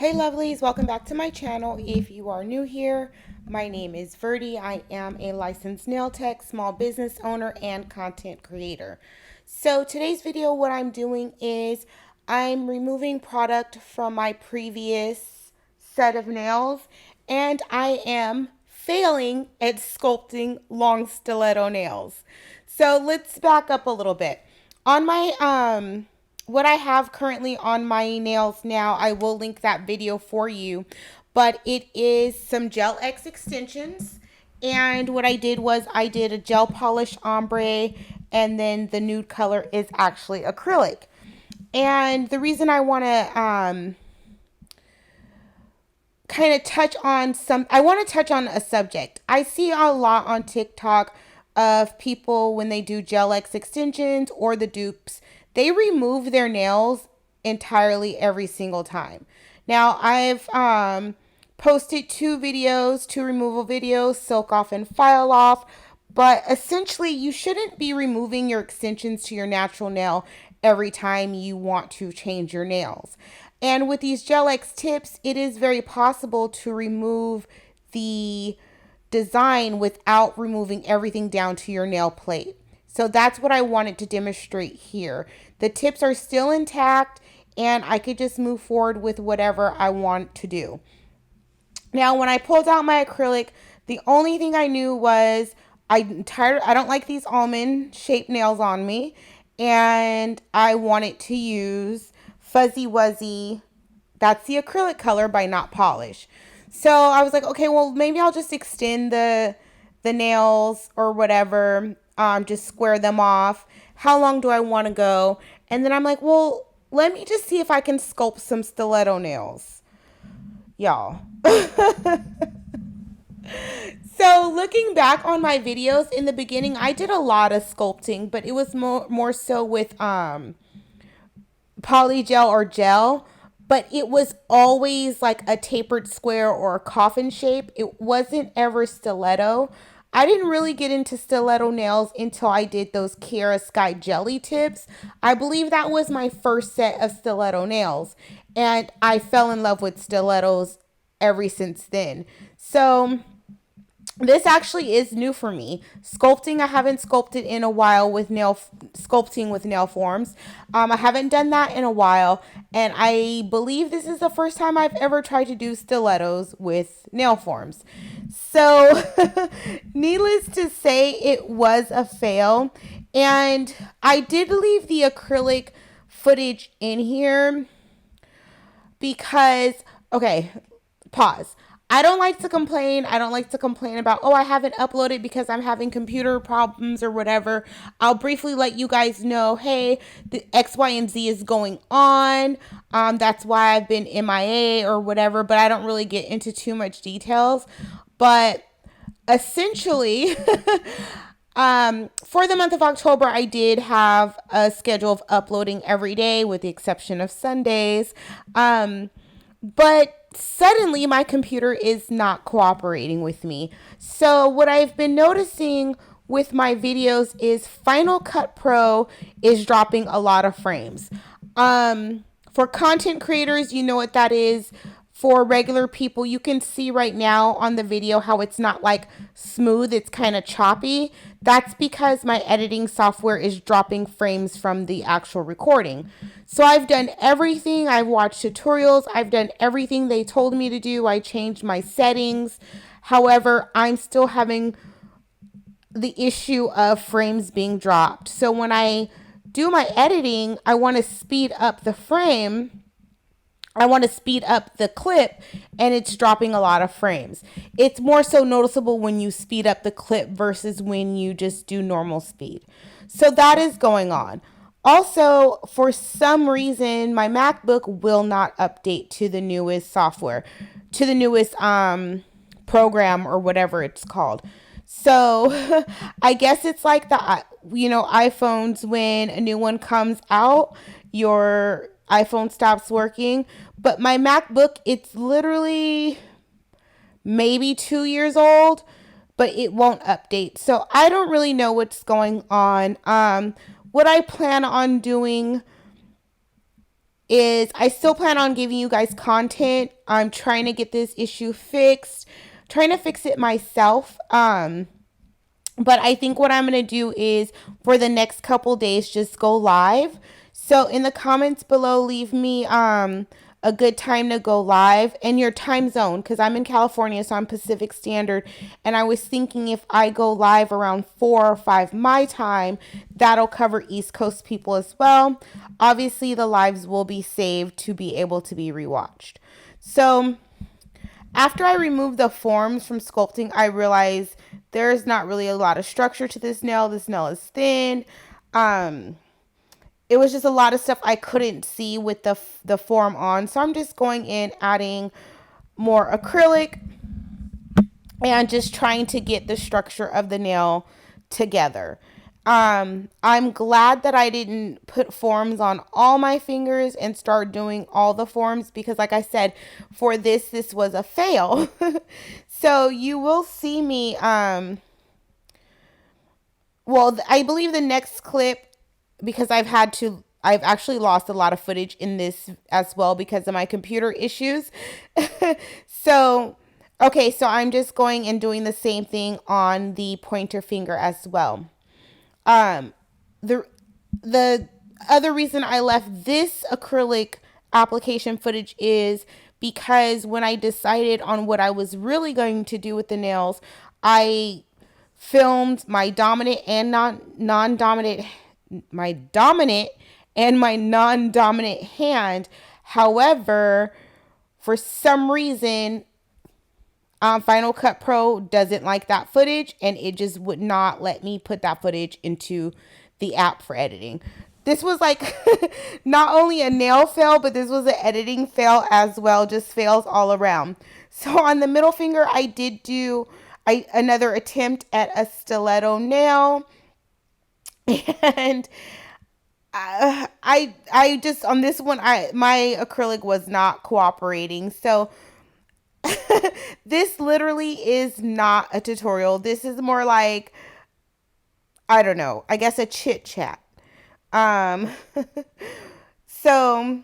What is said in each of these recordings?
Hey lovelies, welcome back to my channel. If you are new here, my name is Verdie. I am a licensed nail tech, small business owner, and content creator. So today's video, what I'm doing is I'm removing product from my previous set of nails, and I am failing at sculpting long stiletto nails. So let's back up a little bit. On my what I have currently on my nails now, I will link that video for you, but it is some Gel X extensions. And what I did was I did a gel polish ombre, and then the nude color is actually acrylic. And the reason I want to kind of touch on I want to touch on a subject. I see a lot on TikTok of people when they do Gel X extensions or the dupes, they remove their nails entirely every single time. Now, I've posted two removal videos, Silk Off and File Off, but essentially you shouldn't be removing your extensions to your natural nail every time you want to change your nails. And with these Gel X tips, it is very possible to remove the design without removing everything down to your nail plate. So that's what I wanted to demonstrate here. The tips are still intact, and I could just move forward with whatever I want to do. Now, when I pulled out my acrylic, the only thing I knew was I'm tired. I don't like these almond shaped nails on me, and I wanted to use Fuzzy Wuzzy. That's the acrylic color by Not Polish. So I was like, okay, well, maybe I'll just extend the nails or whatever, just square them off. How long do I want to go? And then I'm like, well, let me just see if I can sculpt some stiletto nails, y'all. So looking back on my videos in the beginning, I did a lot of sculpting, but it was more so with polygel or gel, but it was always like a tapered square or a coffin shape. It wasn't ever stiletto. I didn't really get into stiletto nails until I did those Kiara Sky Jelly tips. I believe that was my first set of stiletto nails, and I fell in love with stilettos ever since then. So this actually is new for me. Sculpting, I haven't sculpted in a while with sculpting with nail forms. I haven't done that in a while, and I believe this is the first time I've ever tried to do stilettos with nail forms. So, needless to say, it was a fail, and I did leave the acrylic footage in here because, okay, pause. I don't like to complain. I don't like to complain about, oh, I haven't uploaded because I'm having computer problems or whatever. I'll briefly let you guys know, hey, the X, Y, and Z is going on. That's why I've been MIA or whatever, but I don't really get into too much details. But essentially, for the month of October, I did have a schedule of uploading every day with the exception of Sundays. But suddenly my computer is not cooperating with me. So what I've been noticing with my videos is Final Cut Pro is dropping a lot of frames. For content creators, you know what that is. For regular people, you can see right now on the video how it's not like smooth, it's kind of choppy. That's because my editing software is dropping frames from the actual recording. So I've done everything. I've watched tutorials. I've done everything they told me to do. I changed my settings. However, I'm still having the issue of frames being dropped. So when I do my editing, I want to speed up the frame. I want to speed up the clip, and it's dropping a lot of frames. It's more so noticeable when you speed up the clip versus when you just do normal speed. So that is going on. Also, for some reason, my MacBook will not update to the newest software, to the newest program or whatever it's called. So I guess it's like the iPhones, when a new one comes out, your iPhone stops working. But my MacBook, it's literally maybe 2 years old, but it won't update. So I don't really know what's going on. What I plan on doing is I still plan on giving you guys content. I'm trying to get this issue fixed, trying to fix it myself. But I think what I'm going to do is for the next couple days, just go live. So in the comments below, leave me a good time to go live and your time zone, because I'm in California, so I'm Pacific Standard. And I was thinking if I go live around 4 or 5 my time, that'll cover East Coast people as well. Obviously, the lives will be saved to be able to be rewatched. So after I removed the forms from sculpting, I realized there's not really a lot of structure to this nail. This nail is thin. It was just a lot of stuff I couldn't see with the form on. So I'm just going in, adding more acrylic and just trying to get the structure of the nail together. I'm glad that I didn't put forms on all my fingers and start doing all the forms, because like I said, for this was a fail. So you will see me, well, I believe the next clip, because I've actually lost a lot of footage in this as well because of my computer issues. So, okay, so I'm just going and doing the same thing on the pointer finger as well. The other reason I left this acrylic application footage is because when I decided on what I was really going to do with the nails, I filmed my dominant and non-dominant, my dominant and my non-dominant hand. However, for some reason, Final Cut Pro doesn't like that footage, and it just would not let me put that footage into the app for editing. This was like not only a nail fail, but this was an editing fail as well, just fails all around. So on the middle finger, I did do another attempt at a stiletto nail, and I just, on this one, my acrylic was not cooperating. So this literally is not a tutorial. This is more like, I don't know, I guess a chit chat. So,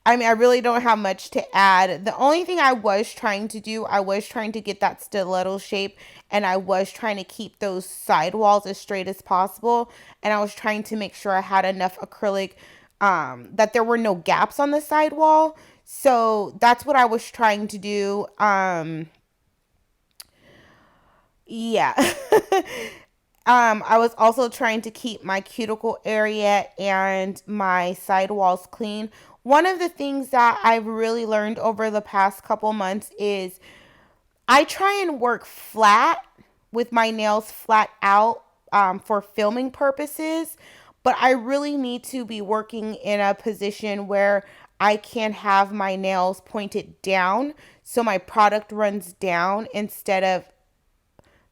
I mean, I really don't have much to add. The only thing I was trying to do, I was trying to get that stiletto shape, and I was trying to keep those side walls as straight as possible. And I was trying to make sure I had enough acrylic, that there were no gaps on the side wall. So that's what I was trying to do. Yeah. I was also trying to keep my cuticle area and my side walls clean. One of the things that I've really learned over the past couple months is I try and work flat with my nails flat out, for filming purposes, but I really need to be working in a position where I can have my nails pointed down so my product runs down instead of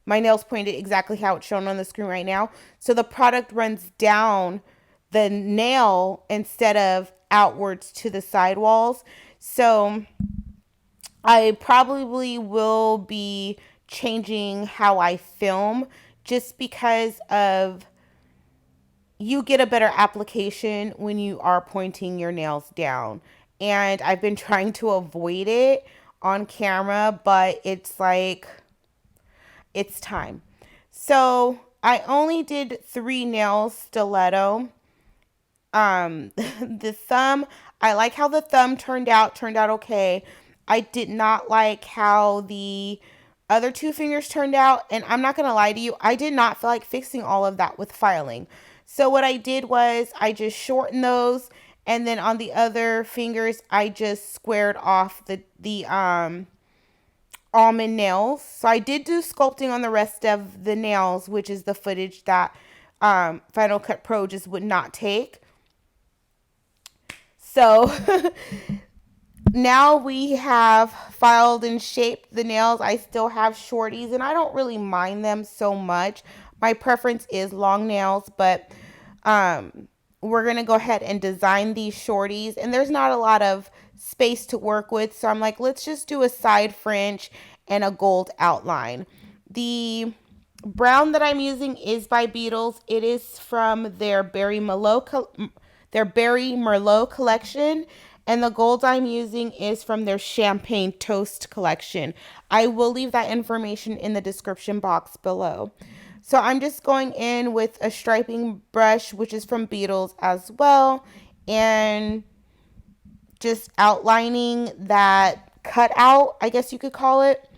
my nails pointed exactly how it's shown on the screen right now. So the product runs down the nail instead of outwards to the sidewalls. So I probably will be changing how I film, just because of you get a better application when you are pointing your nails down. And I've been trying to avoid it on camera, but it's like, it's time. So I only did 3 nails stiletto. The thumb, I like how the thumb turned out okay. I did not like how the other 2 fingers turned out, and I'm not gonna lie to you, I did not feel like fixing all of that with filing. So what I did was I just shortened those, and then on the other fingers I just squared off the almond nails. So I did do sculpting on the rest of the nails, which is the footage that Final Cut Pro just would not take. So now we have filed and shaped the nails. I still have shorties, and I don't really mind them so much. My preference is long nails, but we're going to go ahead and design these shorties. And there's not a lot of space to work with, so I'm like, let's just do a side French and a gold outline. The brown that I'm using is by Beetles. It is from their Berry Merlot collection, And the gold I'm using is from their Champagne Toast collection. I will leave that information in the description box below. So I'm just going in with a striping brush, which is from Beetles as well, and just outlining that cutout, I guess you could call it,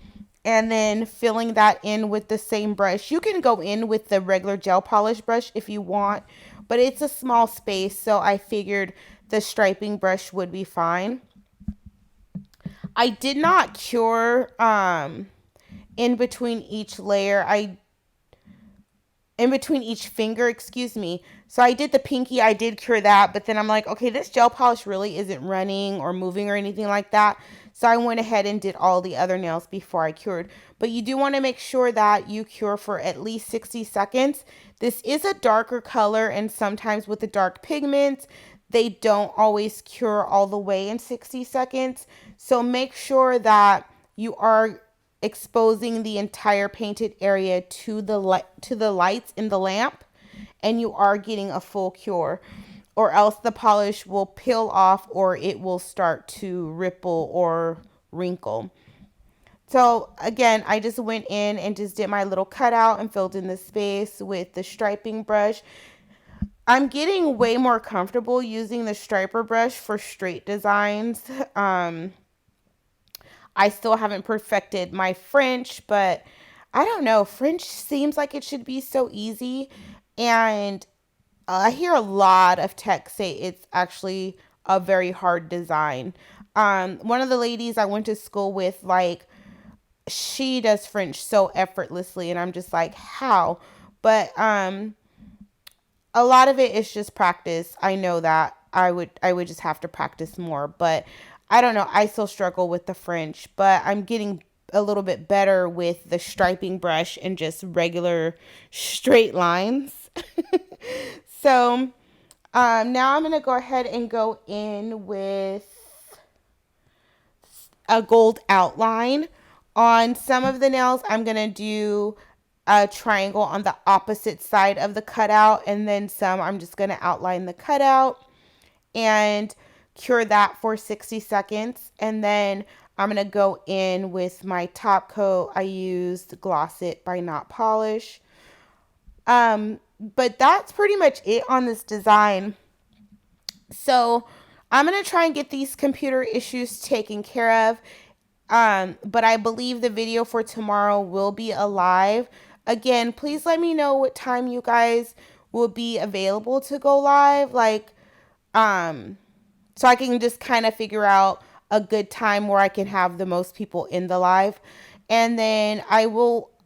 and then filling that in with the same brush. You can go in with the regular gel polish brush if you want, but it's a small space, so I figured the striping brush would be fine. I did not cure in between each layer. In between each finger, excuse me. So I did the pinky, I did cure that, but then I'm like, okay, this gel polish really isn't running or moving or anything like that. So I went ahead and did all the other nails before I cured. But you do want to make sure that you cure for at least 60 seconds. This is a darker color, and sometimes with the dark pigments, they don't always cure all the way in 60 seconds. So make sure that you are exposing the entire painted area to the lights in the lamp, and you are getting a full cure, or else the polish will peel off or it will start to ripple or wrinkle. So again, I just went in and just did my little cutout and filled in the space with the striping brush. I'm getting way more comfortable using the striper brush for straight designs. I still haven't perfected my French, but I don't know. French seems like it should be so easy. And I hear a lot of techs say it's actually a very hard design. One of the ladies I went to school with, like, she does French so effortlessly, and I'm just like, how? But a lot of it is just practice. I know that I would just have to practice more, but I don't know. I still struggle with the French, but I'm getting a little bit better with the striping brush and just regular straight lines. So now I'm going to go ahead and go in with a gold outline. On some of the nails, I'm going to do a triangle on the opposite side of the cutout, and then some I'm just going to outline the cutout and cure that for 60 seconds. And then I'm going to go in with my top coat. I used Gloss It by Not Polish. But that's pretty much it on this design. So I'm going to try and get these computer issues taken care of. But I believe the video for tomorrow will be alive. Again, please let me know what time you guys will be available to go live. Like, so I can just kind of figure out a good time where I can have the most people in the live. And then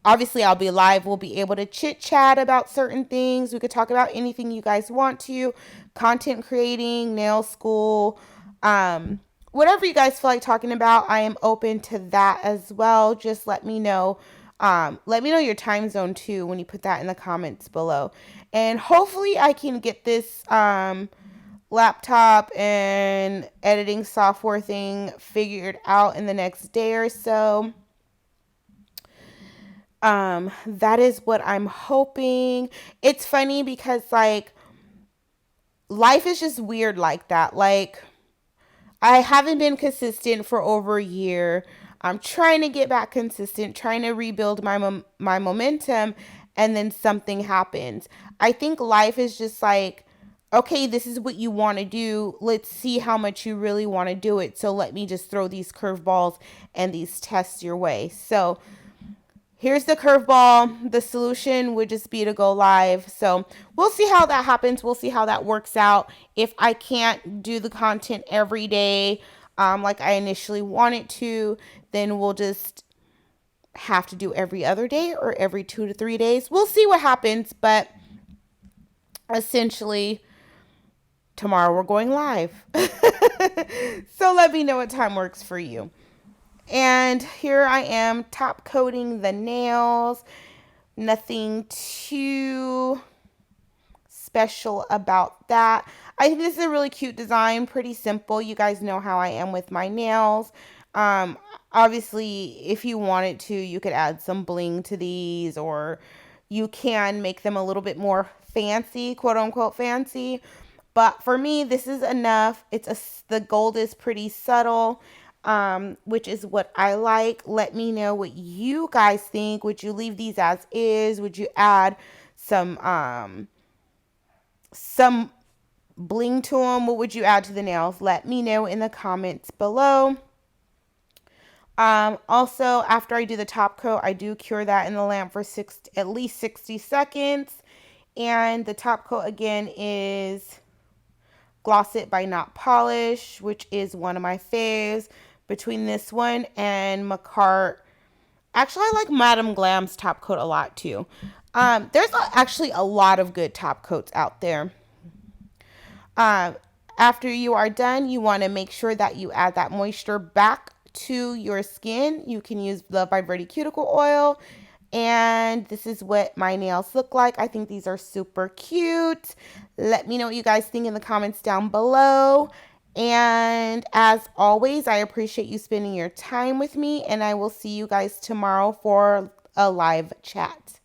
obviously I'll be live. We'll be able to chit chat about certain things. We could talk about anything you guys want to, content creating, nail school, whatever you guys feel like talking about. I am open to that as well. Just let me know. Let me know your time zone too when you put that in the comments below. And hopefully I can get this, laptop and editing software thing figured out in the next day or so. That is what I'm hoping. It's funny because, like, life is just weird like that. Like, I haven't been consistent for over a year. I'm trying to get back consistent, trying to rebuild my momentum, and then something happens. I think life is just like, okay, this is what you want to do. Let's see how much you really want to do it. So let me just throw these curveballs and these tests your way. So here's the curveball. The solution would just be to go live. So we'll see how that happens. We'll see how that works out. If I can't do the content every day, like I initially wanted to, then we'll just have to do every other day or every 2 to 3 days. We'll see what happens. But essentially, tomorrow we're going live. So let me know what time works for you. And here I am top coating the nails. Nothing too special about that. I think this is a really cute design, pretty simple. You guys know how I am with my nails. Obviously, if you wanted to, you could add some bling to these, or you can make them a little bit more fancy, quote unquote fancy. But for me, this is enough. The gold is pretty subtle, which is what I like. Let me know what you guys think. Would you leave these as is? Would you add some bling to them? What would you add to the nails? Let me know in the comments below. Also, after I do the top coat, I do cure that in the lamp for at least 60 seconds. And the top coat again is Gloss It by Not Polish, which is one of my faves. Between this one and MAKARTT. Actually, I like Madame Glam's top coat a lot too. There's actually a lot of good top coats out there. After you are done, you want to make sure that you add that moisture back to your skin. You can use Love by Verdie cuticle oil. And this is what my nails look like. I think these are super cute. Let me know what you guys think in the comments down below. And as always, I appreciate you spending your time with me. And I will see you guys tomorrow for a live chat.